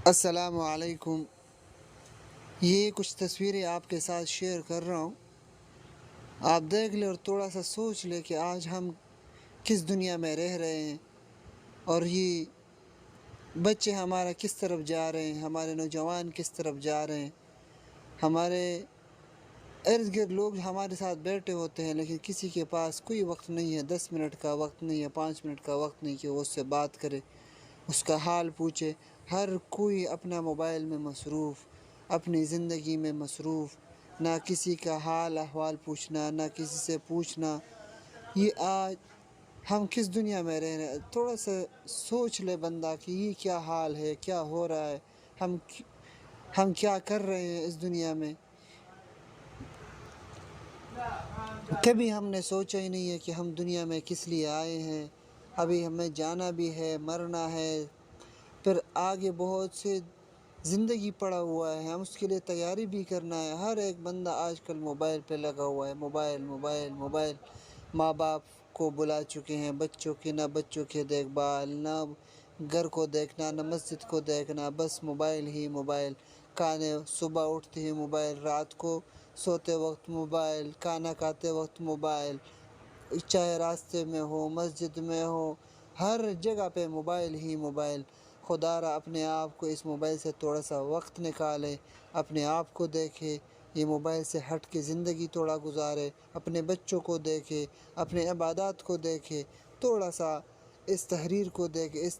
السلام علیکم۔ یہ کچھ تصویریں آپ کے ساتھ شیئر کر رہا ہوں، آپ دیکھ لیں اور تھوڑا سا سوچ لیں کہ آج ہم کس دنیا میں رہ رہے ہیں، اور یہ بچے ہمارا کس طرف جا رہے ہیں، ہمارے نوجوان کس طرف جا رہے ہیں۔ ہمارے ارد گرد لوگ ہمارے ساتھ بیٹھے ہوتے ہیں، لیکن کسی کے پاس کوئی وقت نہیں ہے، 10 منٹ کا وقت نہیں ہے، 5 منٹ کا وقت نہیں کہ وہ اس سے بات کرے، اس کا حال پوچھے۔ ہر کوئی اپنا موبائل میں مصروف، اپنی زندگی میں مصروف، نہ کسی کا حال احوال پوچھنا، نہ کسی سے پوچھنا۔ یہ آج ہم کس دنیا میں رہ رہے ہیں؟ تھوڑا سا سوچ لے بندہ کہ یہ کیا حال ہے، کیا ہو رہا ہے، ہم کیا کر رہے ہیں اس دنیا میں۔ کبھی ہم نے سوچا ہی نہیں ہے کہ ہم دنیا میں کس لیے آئے ہیں۔ ابھی ہمیں جانا بھی ہے، مرنا ہے، پھر آگے بہت سے زندگی پڑا ہوا ہے، ہم اس کے لیے تیاری بھی کرنا ہے۔ ہر ایک بندہ آج کل موبائل پہ لگا ہوا ہے، موبائل موبائل موبائل۔ ماں باپ کو بلا چکے ہیں، بچوں کی نہ بچوں کی دیکھ بھال، نہ گھر کو دیکھنا، نہ مسجد کو دیکھنا، بس موبائل ہی موبائل۔ کھانے صبح اٹھتے ہی موبائل، رات کو سوتے وقت موبائل، کھانا کھاتے وقت موبائل، چاہے راستے میں ہو، مسجد میں ہو، ہر جگہ پہ موبائل ہی موبائل۔ خدا را اپنے آپ کو اس موبائل سے تھوڑا سا وقت نکالے، اپنے آپ کو دیکھے، یہ موبائل سے ہٹ کے زندگی تھوڑا گزارے، اپنے بچوں کو دیکھے، اپنے عبادات کو دیکھے، تھوڑا سا اس تحریر کو دیکھے، اس